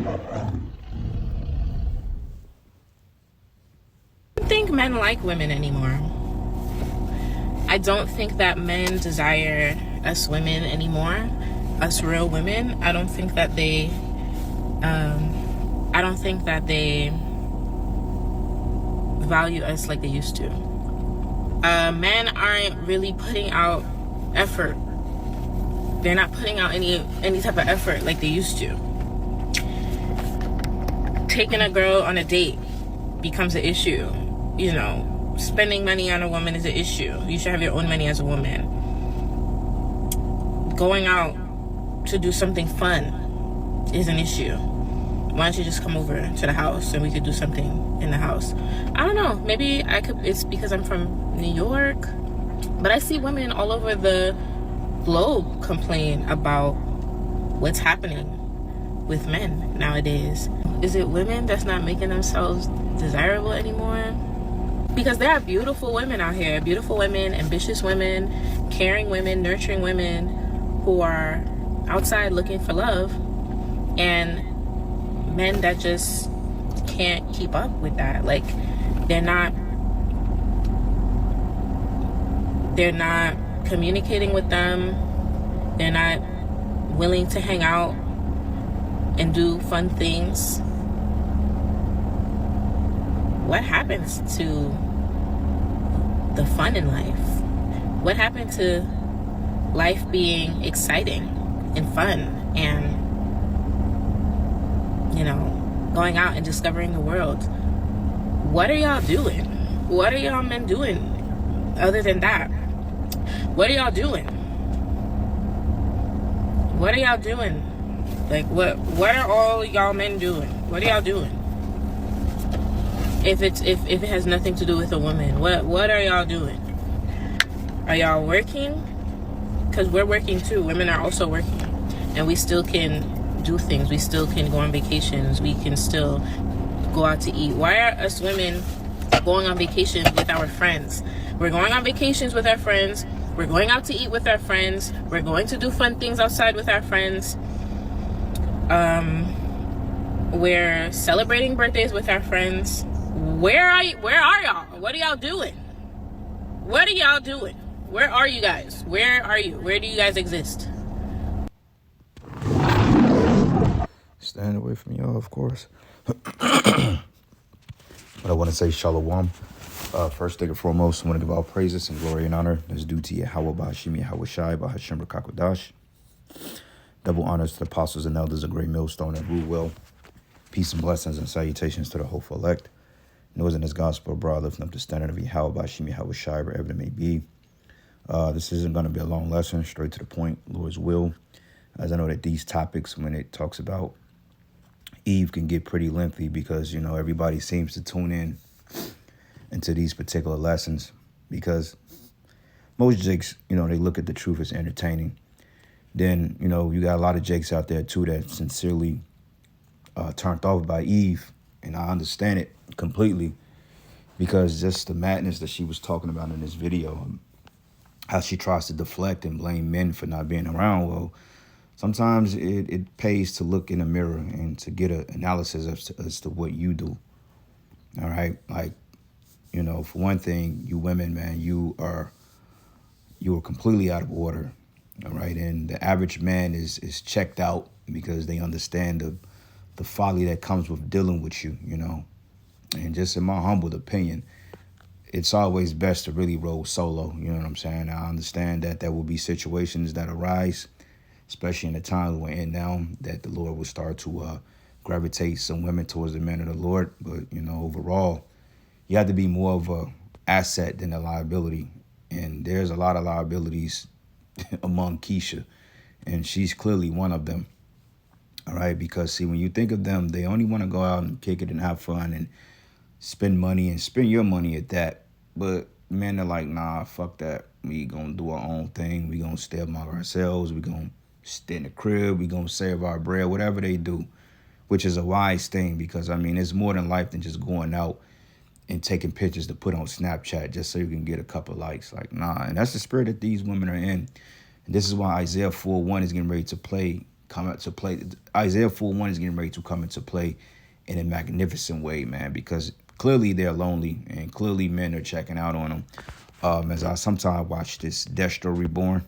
I don't think men like women anymore. I don't think that men desire us women anymore, us real women. I don't think that they value us like they used to. Men aren't really putting out effort. They're not putting out any type of effort like they used to. Taking a girl on a date becomes an issue. You know, spending money on a woman is an issue. You should have your own money as a woman. Going out to do something fun is an issue. Why don't you just come over to the house and we could do something in the house? I don't know. Maybe it's because I'm from New York. But I see women all over the globe complain about what's happening with men nowadays. Is it women that's not making themselves desirable anymore? Because there are beautiful women out here. Beautiful women, ambitious women, caring women, nurturing women who are outside looking for love. And men that just can't keep up with that. Like, they're not communicating with them. They're not willing to hang out and do fun things. What happens to the fun in life? What happened to life being exciting and fun and, you know, going out and discovering the world? What are y'all doing? What are y'all men doing other than that? What are y'all doing? What are y'all doing? Like, what are all y'all men doing? What are y'all doing? If it has nothing to do with a woman, what are y'all doing? Are y'all working? Because we're working too. Women are also working, and we still can do things. We still can go on vacations. We can still go out to eat. Why are us women going on vacation with our friends? We're going on vacations with our friends. We're going out to eat with our friends. We're going to do fun things outside with our friends. We're celebrating birthdays with our friends. Where are y'all? What are y'all doing? What are y'all doing? Where are you guys? Where are you? Where do you guys exist? Stand away from y'all, of course. But I want to say shalom. First thing and foremost, I want to give all praises and glory and honor that's due to Yahweh Ba'ashim Yahweh Shai Ba'Hashem Rakakwadash. Double honors to the apostles and elders of Great Millstone and rule well. Peace and blessings and salutations to the hopeful elect. Noise in this gospel abroad, lifting up the standard of Yahweh Ba'ashim Yahweh Shai, wherever it may be. This isn't going to be a long lesson, straight to the point, Lord's will. As I know that these topics, when it talks about Eve, can get pretty lengthy because, you know, everybody seems to tune in into these particular lessons because most jakes, you know, they look at the truth as entertaining. Then, you know, you got a lot of jakes out there, too, that sincerely turned off by Eve. And I understand it completely because just the madness that she was talking about in this video, how she tries to deflect and blame men for not being around. Well, sometimes it pays to look in the mirror and to get an analysis as to what you do. All right. Like, you know, for one thing, you women, man, you are completely out of order. All right. And the average man is checked out because they understand the folly that comes with dealing with you, you know. And just in my humble opinion, it's always best to really roll solo. You know what I'm saying? I understand that there will be situations that arise, especially in the time we're in now, that the Lord will start to gravitate some women towards the men of the Lord. But, you know, overall, you have to be more of a asset than a liability. And there's a lot of liabilities among Keisha, and she's clearly one of them. All right, because, see, when you think of them, they only want to go out and kick it and have fun and spend money and spend your money at that. But men are like, nah, fuck that. We gonna do our own thing. We gonna stay among ourselves. We gonna stay in the crib. We gonna save our bread, whatever they do, which is a wise thing because, I mean, it's more than life than just going out and taking pictures to put on Snapchat just so you can get a couple likes. Like, nah. And that's the spirit that these women are in. And this is why Isaiah 4:1 is getting ready to play come into play. Isaiah 4:1 is getting ready to come into play in a magnificent way, man, because clearly they're lonely and clearly men are checking out on them. As I sometimes watch this Destro Reborn,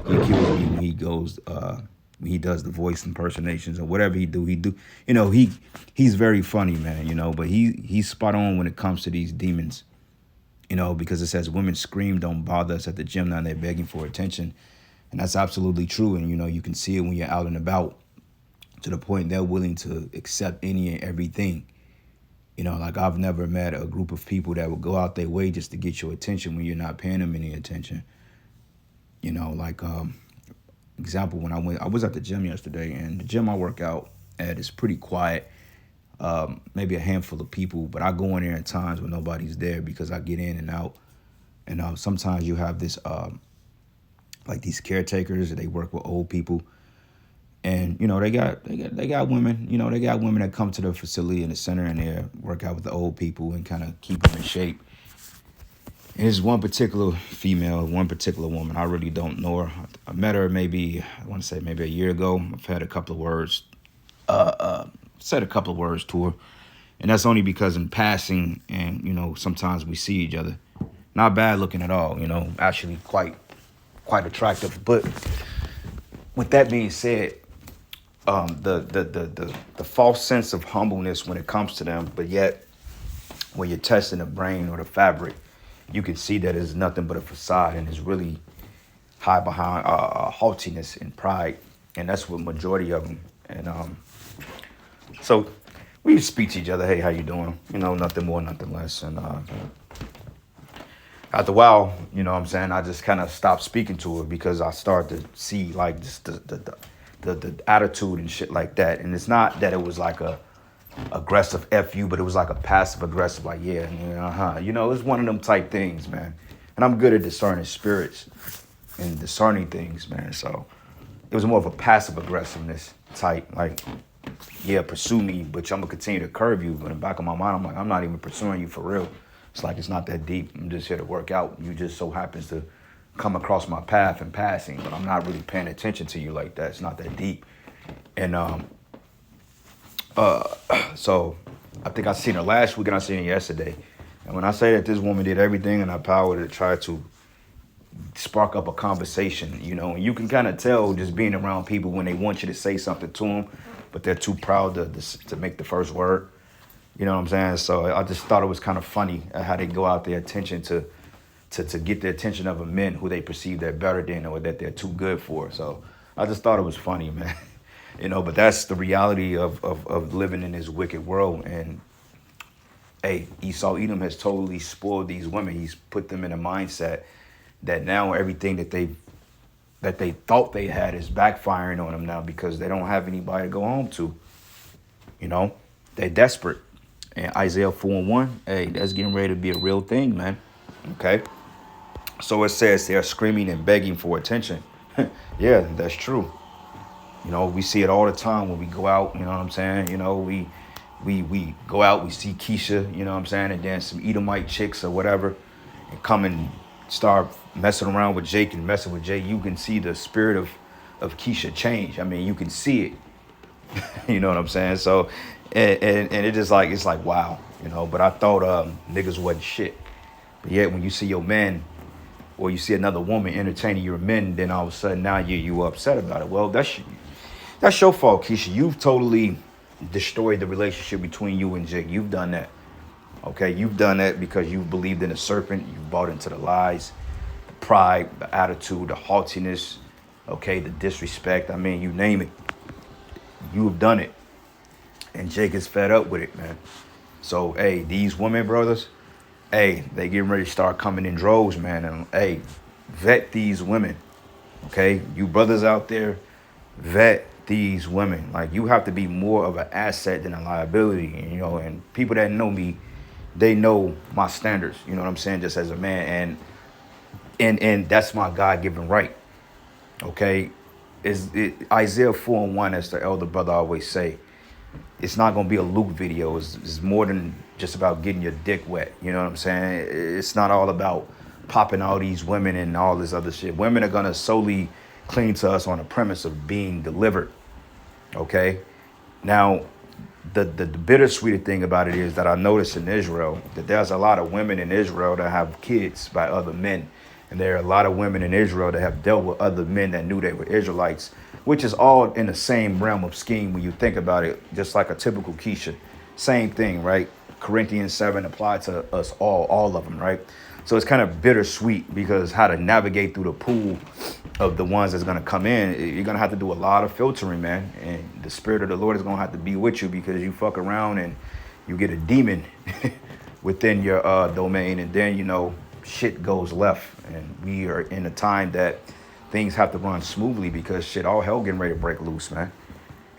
he kills me when he goes, when he does the voice impersonations or whatever he do. You know, he's very funny, man. You know, but he's spot on when it comes to these demons. You know, because it says women scream, don't bother us at the gym. Now they're begging for attention. And that's absolutely true. And, you know, you can see it when you're out and about to the point they're willing to accept any and everything. You know, like I've never met a group of people that would go out their way just to get your attention when you're not paying them any attention. You know, like, example, when I was at the gym yesterday, and the gym I work out at is pretty quiet. Maybe a handful of people, but I go in there at times when nobody's there because I get in and out. And sometimes you have this, like these caretakers, they work with old people. And, you know, they got women, you know, they got women that come to the facility in the center and they work out with the old people and kind of keep them in shape. And there's one particular female, one particular woman. I really don't know her. I met her maybe a year ago. I've had a couple of words, said a couple of words to her. And that's only because in passing and, you know, sometimes we see each other. Not bad looking at all, you know, actually quite attractive. But with that being said, the false sense of humbleness when it comes to them, but yet when you're testing the brain or the fabric, you can see that it's nothing but a facade and it's really high behind haughtiness and pride. And that's what majority of them. And so we speak to each other. Hey, how you doing? You know, nothing more, nothing less. And after a while, you know what I'm saying, I just kind of stopped speaking to her because I started to see like just the attitude and shit like that. And it's not that it was like a aggressive FU, but it was like a passive aggressive, like, yeah, you know, it's one of them type things, man. And I'm good at discerning spirits and discerning things, man. So it was more of a passive aggressiveness type, like, yeah, pursue me, but I'm gonna continue to curve you. But in the back of my mind, I'm like, I'm not even pursuing you for real. It's like, it's not that deep. I'm just here to work out. You just so happens to come across my path in passing, but I'm not really paying attention to you like that. It's not that deep. And so I think I seen her last week and I seen her yesterday. And when I say that this woman did everything in her power to try to spark up a conversation, you know, and you can kind of tell just being around people when they want you to say something to them, but they're too proud to make the first word. You know what I'm saying? So I just thought it was kind of funny how they go out their attention to get the attention of a men who they perceive they're better than or that they're too good for. So I just thought it was funny, man. You know, but that's the reality of living in this wicked world. And hey, Esau Edom has totally spoiled these women. He's put them in a mindset that now everything that they thought they had is backfiring on them now because they don't have anybody to go home to. You know, they're desperate. And Isaiah 4:1, hey, that's getting ready to be a real thing, man. Okay. So it says they're screaming and begging for attention. Yeah, that's true. You know, we see it all the time when we go out, you know what I'm saying? You know, we go out, we see Keisha, you know what I'm saying? And then some Edomite chicks or whatever and come and start messing around with Jake and messing with Jay. You can see the spirit of Keisha change. I mean, you can see it. You know what I'm saying? So, and it is like, it's like, wow, you know, but I thought niggas wasn't shit. But yet when you see your men or you see another woman entertaining your men, then all of a sudden now you upset about it. Well, that's your fault, Keisha. You've totally destroyed the relationship between you and Jake. You've done that. Okay, you've done that because you've believed in the serpent. You've bought into the lies, the pride, the attitude, the haughtiness, okay, the disrespect. I mean, you name it. You have done it. And Jake is fed up with it, man. So, hey, these women, brothers, hey, they getting ready to start coming in droves, man. And, hey, vet these women, okay? You brothers out there, vet these women. Like, you have to be more of an asset than a liability, you know. And people that know me, they know my standards, you know what I'm saying, just as a man. And that's my God-given right, okay? Isaiah 4:1, as the elder brother always say, it's not going to be a Luke video. It's more than just about getting your dick wet. You know what I'm saying? It's not all about popping all these women and all this other shit. Women are going to solely cling to us on the premise of being delivered. Okay. Now, the bittersweet thing about it is that I noticed in Israel that there's a lot of women in Israel that have kids by other men. And there are a lot of women in Israel that have dealt with other men that knew they were Israelites, which is all in the same realm of scheme when you think about it, just like a typical Keisha. Same thing, right? Corinthians 7 applied to us all of them, right? So it's kind of bittersweet because how to navigate through the pool of the ones that's going to come in, you're going to have to do a lot of filtering, man. And the Spirit of the Lord is going to have to be with you because you fuck around and you get a demon within your domain. And then, shit goes left. And we are in a time that things have to run smoothly because shit, all hell getting ready to break loose, man.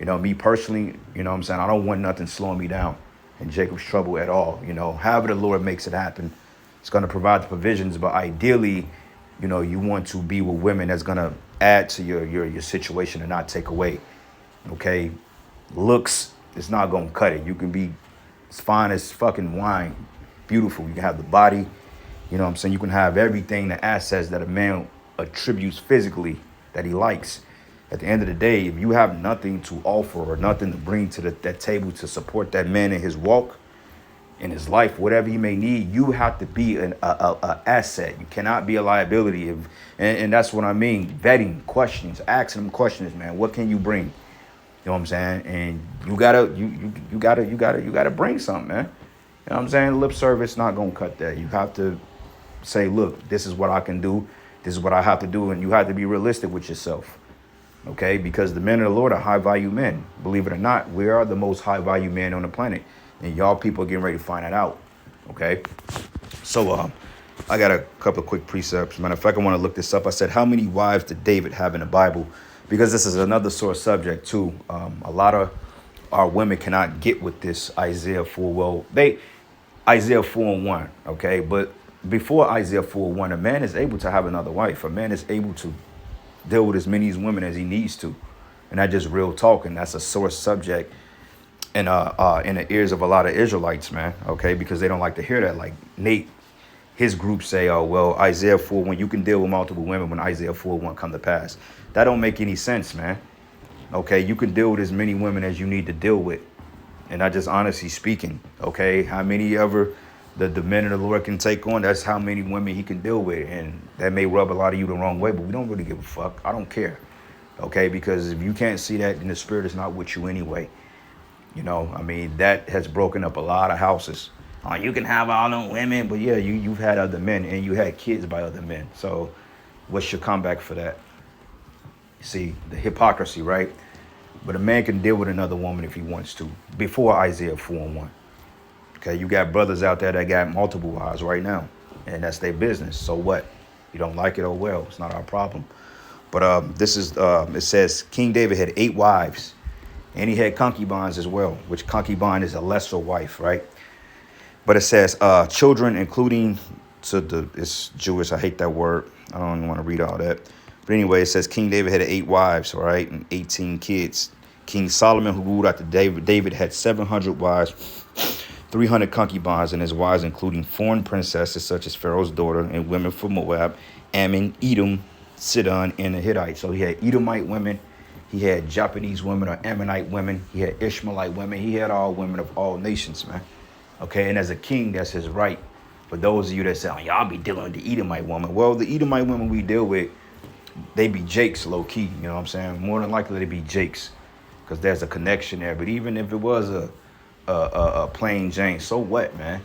Me personally, what I'm saying? I don't want nothing slowing me down in Jacob's trouble at all. However the Lord makes it happen, it's going to provide the provisions. But ideally, you want to be with women that's going to add to your situation and not take away. Okay. Looks, it's not going to cut it. You can be as fine as fucking wine. Beautiful. You can have the body. You can have everything, the assets that a man attributes physically that he likes. At the end of the day, if you have nothing to offer or nothing to bring to that table to support that man in his walk, in his life, whatever he may need, you have to be an asset. You cannot be a liability. And that's what I mean. Vetting, questions, asking them questions, man. What can you bring? You know what I'm saying? And you gotta bring something, man. You know what I'm saying? Lip service not gonna cut that. You have to say, look, this is what I can do. This is what I have to do. And you have to be realistic with yourself. Okay? Because the men of the Lord are high value men. Believe it or not, we are the most high value men on the planet. And y'all people are getting ready to find that out. Okay? So I got a couple of quick precepts. Matter of fact, I want to look this up. I said, how many wives did David have in the Bible? Because this is another sore subject too. A lot of our women cannot get with this Isaiah 4. Well, Isaiah 4:1, okay? But before Isaiah 4:1, a man is able to have another wife. A man is able to deal with as many women as he needs to. And that's just real talk. And that's a sore subject in the ears of a lot of Israelites, man, okay? Because they don't like to hear that. Like Nate, his group say, oh, well, Isaiah 4:1, you can deal with multiple women when Isaiah 4:1 come to pass. That don't make any sense, man. Okay, you can deal with as many women as you need to deal with. And I just honestly speaking, okay, how many ever the men of the Lord can take on, that's how many women he can deal with. And that may rub a lot of you the wrong way, but we don't really give a fuck. I don't care, okay? Because if you can't see that, then the Spirit is not with you anyway. That has broken up a lot of houses. You can have all them women, but yeah, you've had other men and you had kids by other men. So what's your comeback for that? See, the hypocrisy, right? But a man can deal with another woman if he wants to, before Isaiah 4:1. Okay, you got brothers out there that got multiple wives right now, and that's their business. So what? You don't like it? Oh, well, it's not our problem. But this is, it says King David had 8 wives, and he had concubines as well, which concubine is a lesser wife, right? But it says children, including, it's Jewish, I hate that word. I don't want to read all that. But anyway, it says King David had 8 wives, all right, and 18 kids. King Solomon, who ruled after David had 700 wives, 300 concubines, and his wives, including foreign princesses such as Pharaoh's daughter and women from Moab, Ammon, Edom, Sidon, and the Hittites. So he had Edomite women. He had Japanese women or Ammonite women. He had Ishmaelite women. He had all women of all nations, man. Okay, and as a king, that's his right. For those of you that say, oh, y'all be dealing with the Edomite woman. Well, the Edomite women we deal with, they be Jakes low key. You know what I'm saying? More than likely they be Jakes because there's a connection there. But even if it was a plain Jane, so what, man?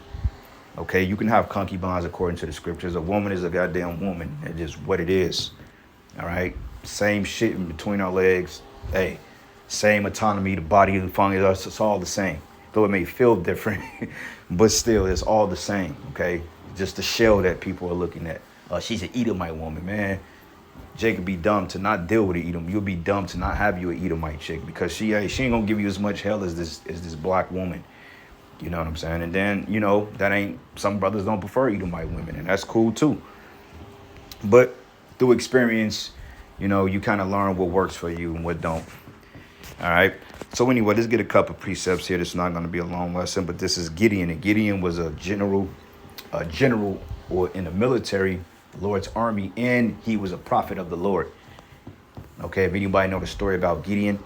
Okay, you can have concubines according to the scriptures. A woman is a goddamn woman. It's just what it is. All right? Same shit in between our legs. Hey, same autonomy, the body, the fungus, it's all the same. Though it may feel different, but still, it's all the same, okay? Just the shell that people are looking at. She's an Edomite woman, man. Jacob be dumb to not deal with an Edom. You'll be dumb to not have you an Edomite chick because she ain't gonna give you as much hell as this black woman. You know what I'm saying? And then, that ain't, some brothers don't prefer Edomite women, and that's cool too. But through experience, you kind of learn what works for you and what don't. All right. So anyway, let's get a couple precepts here. This is not going to be a long lesson, but this is Gideon. And Gideon was a general or in the military, Lord's army, and he was a prophet of the Lord. Okay, if anybody know the story about Gideon,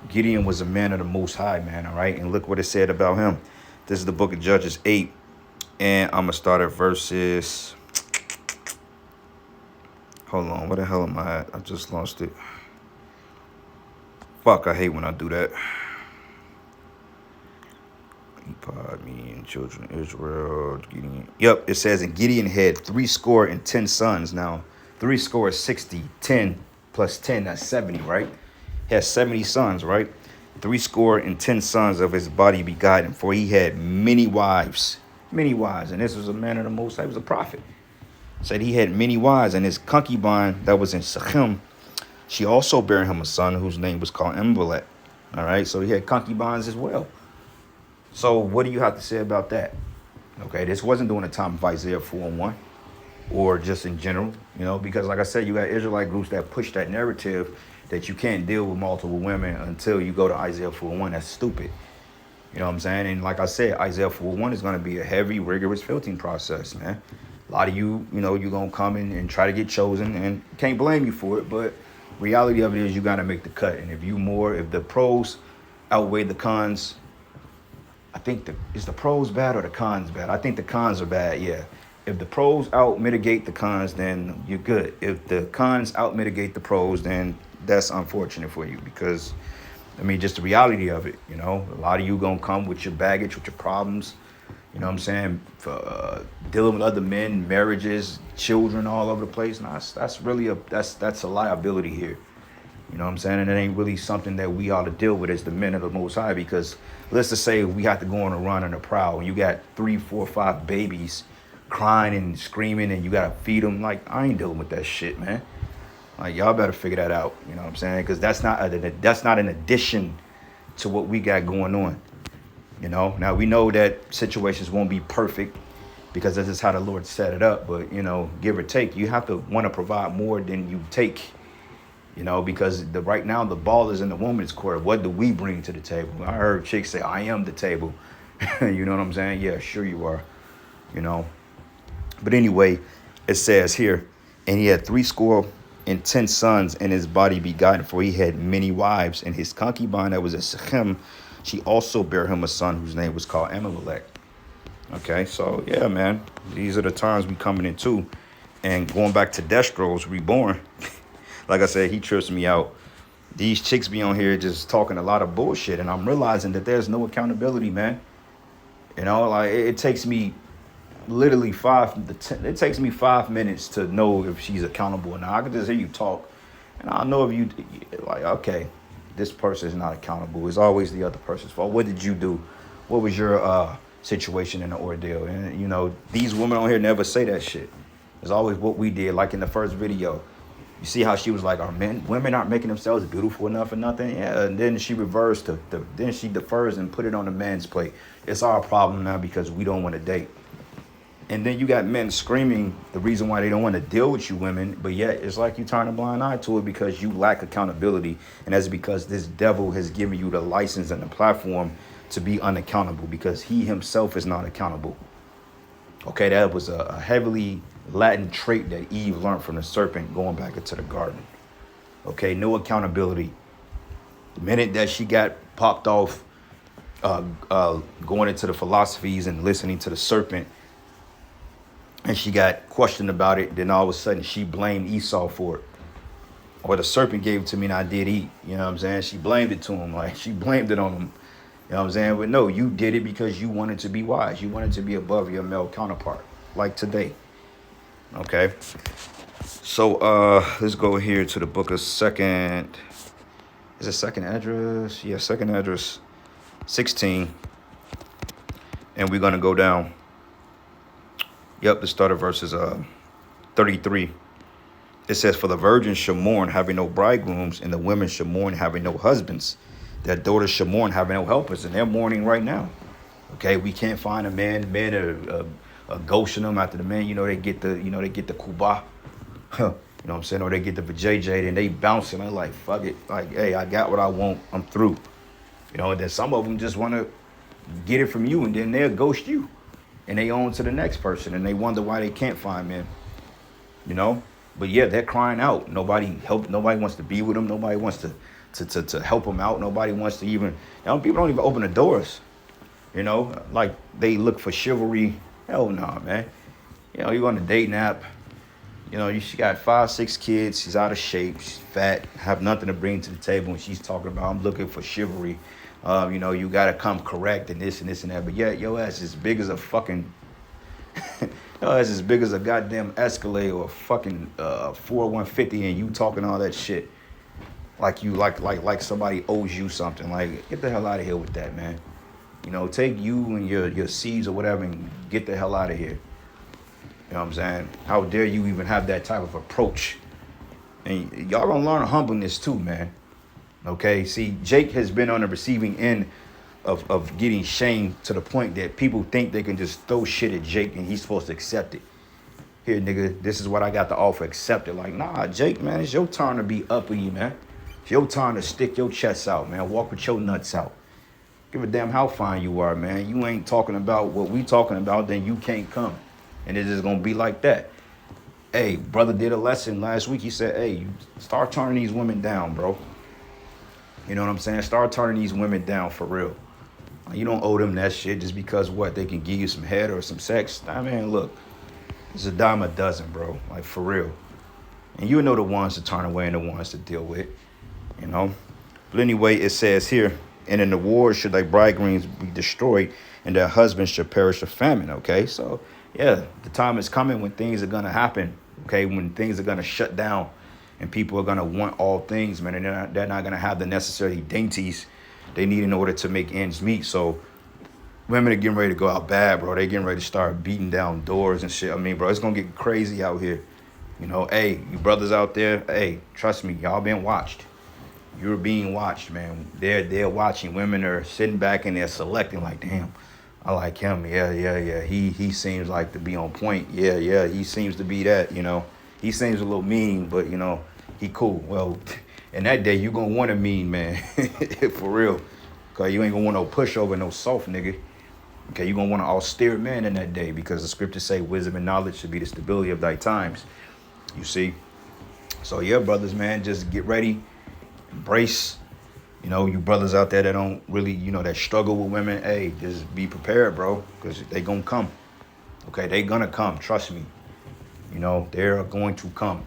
Gideon was a man of the Most High, man, all right? And look what it said about him. This is the book of Judges 8, and I'm going to start at verses... Hold on, where the hell am I at? I just lost it. Fuck, I hate when I do that. Median children of Israel. Gideon. Yep, it says, and Gideon had 70 sons. Now, 60, 10 plus 10, that's 70, right? He had 70 sons, right? 70 sons of his body begotten, for he had many wives. Many wives. And this was a man of the Most High. He was a prophet. Said he had many wives, and his concubine that was in Shechem, she also bare him a son whose name was called Amalek. All right, so he had concubines as well. So what do you have to say about that? Okay, this wasn't during the time of Isaiah 4:1 or just in general, you know, because like I said, you got Israelite groups that push that narrative that you can't deal with multiple women until you go to Isaiah 4:1. That's stupid. You know what I'm saying? And like I said, Isaiah 4:1 is going to be a heavy, rigorous filtering process, man. A lot of you, you know, you're going to come in and try to get chosen, and can't blame you for it. But reality of it is you got to make the cut. And if the pros outweigh the cons, I think is the pros bad or the cons bad? I think the cons are bad, yeah. If the pros out mitigate the cons, then you're good. If the cons out mitigate the pros, then that's unfortunate for you because, I mean, just the reality of it, you know, a lot of you going to come with your baggage, with your problems, you know what I'm saying, for, dealing with other men, marriages, children all over the place. Now, that's really that's a liability here. You know what I'm saying? And it ain't really something that we ought to deal with as the men of the Most High, because let's just say we have to go on a run and a prowl and you got 3, 4, 5 babies crying and screaming and you got to feed them. Like, I ain't dealing with that shit, man. Like, y'all better figure that out. You know what I'm saying? Because that's not an addition to what we got going on. You know, now we know that situations won't be perfect because this is how the Lord set it up. But, you know, give or take, you have to want to provide more than you take. You know, because right now the ball is in the woman's court. What do we bring to the table? I heard chicks say, I am the table. You know what I'm saying? Yeah, sure you are. You know. But anyway, it says here, and he had 70 sons, and his body begotten, for he had many wives. And his concubine that was at Shechem, she also bare him a son whose name was called Amalek. Okay, so yeah, man, these are the times we coming into. And going back to Destro's Reborn, like I said, he trips me out. These chicks be on here just talking a lot of bullshit, and I'm realizing that there's no accountability, man. You know, like it takes me literally 5 minutes to know if she's accountable or not. I can just hear you talk, and I know if you like, okay, this person is not accountable. It's always the other person's fault. What did you do? What was your situation in the ordeal? And you know, these women on here never say that shit. It's always what we did, like in the first video. You see how she was like, women aren't making themselves beautiful enough or nothing? Yeah, and then she reversed then she defers and put it on the man's plate. It's our problem now because we don't want to date. And then you got men screaming the reason why they don't want to deal with you women, but yet it's like you turn a blind eye to it because you lack accountability. And that's because this devil has given you the license and the platform to be unaccountable because he himself is not accountable. Okay, that was a heavily Latin trait that Eve learned from the serpent going back into the garden. Okay, no accountability. The minute that she got popped off, going into the philosophies and listening to the serpent, and she got questioned about it, then all of a sudden she blamed Esau for it. Or the serpent gave it to me and I did eat. You know what I'm saying? She blamed it to him. Like, she blamed it on him. You know what I'm saying? But no, you did it because you wanted to be wise. You wanted to be above your male counterpart, like today. Okay. So let's go here to the book of Second. Is it Second Esdras? Yeah, Second Esdras 16. And we're gonna go down. Yep, the start of verses 33. It says, for the virgins shall mourn, having no bridegrooms, and the women shall mourn, having no husbands. Their daughters shall mourn, having no helpers, and they're mourning right now. Okay, we can't find a man. Men are ghosting them after the man. You know, they get the kuba. You know what I'm saying? Or they get the vajayjay, and they bouncing. They're like, fuck it. Like, hey, I got what I want. I'm through. You know, and then some of them just want to get it from you, and then they'll ghost you. And they on to the next person, and they wonder why they can't find men. You know? But yeah, they're crying out. Nobody wants to be with them. Nobody wants to help them out. Nobody wants to even, people don't even open the doors. Like they look for chivalry. Hell no, man. You're on a dating app. She got 5, 6 kids. She's out of shape. She's fat. Have nothing to bring to the table. And she's talking about, I'm looking for chivalry. You got to come correct and this and this and that. But yeah, your ass is big as a fucking, your ass as big as a goddamn Escalade or a fucking Ford 150, and you talking all that shit like you like somebody owes you something. Like, get the hell out of here with that, man. Take you and your seeds or whatever and get the hell out of here. You know what I'm saying? How dare you even have that type of approach? And y'all gonna learn humbleness too, man. Okay? See, Jake has been on the receiving end of getting shamed to the point that people think they can just throw shit at Jake and he's supposed to accept it. Here, nigga, this is what I got to offer. Accept it. Like, nah, Jake, man, it's your turn to be uppity, man. It's your turn to stick your chest out, man. Walk with your nuts out. Give a damn how fine you are, man. You ain't talking about what we talking about, then you can't come. And it's just going to be like that. Hey, brother did a lesson last week. He said, hey, you start turning these women down, bro. You know what I'm saying? Start turning these women down for real. You don't owe them that shit just because, what, they can give you some head or some sex. I mean, look, it's a dime a dozen, bro. Like, for real. And you know the ones to turn away and the ones to deal with, But anyway, it says here, and in the war should thy bridegrooms be destroyed, and their husbands should perish of famine, okay? So, yeah, the time is coming when things are going to happen, okay? When things are going to shut down and people are going to want all things, man, and they're not going to have the necessary dainties they need in order to make ends meet. So women are getting ready to go out bad, bro. They getting ready to start beating down doors and shit. I mean, bro, it's going to get crazy out here. Hey, you brothers out there, hey, trust me, y'all been watched. You're being watched, man. They're watching. Women are sitting back and they're selecting like, damn, I like him. Yeah. He seems like to be on point. Yeah. He seems to be that, He seems a little mean, but, he cool. Well, in that day, you going to want a mean man. For real. Because you ain't going to want no pushover, no soft nigga. Okay, you going to want an austere man in that day because the scriptures say wisdom and knowledge should be the stability of thy times. You see? So, yeah, brothers, man, just get ready. Embrace, you brothers out there that don't really, that struggle with women. Hey, just be prepared, bro, because they gonna come. Okay, they gonna come. Trust me. They're going to come.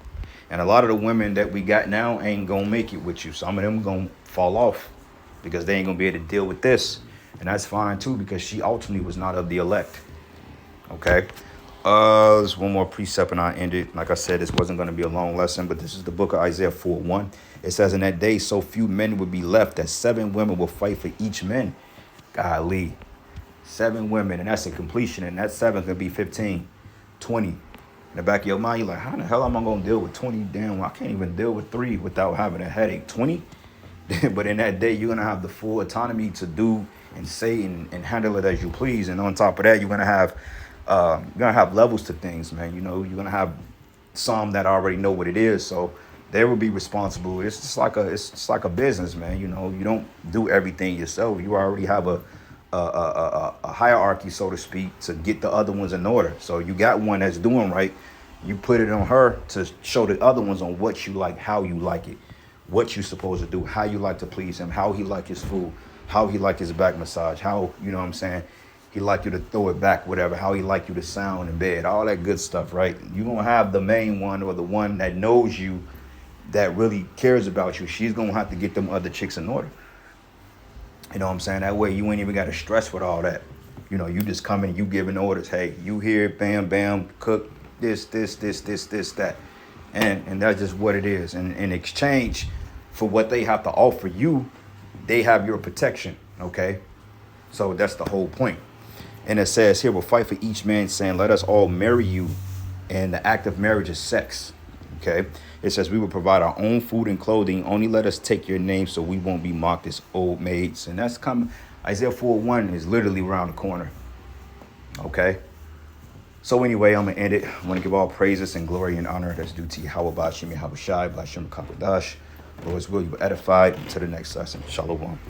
And a lot of the women that we got now ain't gonna make it with you. Some of them gonna fall off because they ain't gonna be able to deal with this. And that's fine too, because she ultimately was not of the elect. Okay. There's one more precept and I end it. Like I said, this wasn't going to be a long lesson, but this is the book of Isaiah 4:1. It says, in that day, so few men would be left that 7 women will fight for each man. Golly, 7 women. And that's a completion. And that 7th going to be 15, 20. In the back of your mind, you're like, how the hell am I going to deal with 20? Damn, I can't even deal with 3 without having a headache. 20? But in that day, you're going to have the full autonomy to do and say and handle it as you please. And on top of that, you're going to have levels to things, man. You're going to have some that already know what it is. So they will be responsible. It's just like a business, man. You don't do everything yourself. You already have a hierarchy, so to speak, to get the other ones in order. So you got one that's doing right. You put it on her to show the other ones on what you like, how you like it, what you're supposed to do, how you like to please him, how he like his food, how he like his back massage, how, he like you to throw it back, whatever, how he like you to sound in bed, all that good stuff, right? You're going to have the main one or the one that knows you, that really cares about you. She's going to have to get them other chicks in order. You know what I'm saying? That way you ain't even got to stress with all that. You just come in, you giving orders. Hey, you here, bam, bam, cook this, that. And that's just what it is. And in exchange for what they have to offer you, they have your protection, okay? So that's the whole point. And it says here, we'll fight for each man, saying, let us all marry you. And the act of marriage is sex, okay? It says, we will provide our own food and clothing. Only let us take your name so we won't be mocked as old maids. And that's coming. Isaiah 4:1 is literally around the corner, okay? So anyway, I'm going to end it. I want to give all praises and glory and honor that's due to Yahweh Bashim Yahawashi, Blashem Kakadash. Lord's will, you were edified. Until the next lesson. Shalom.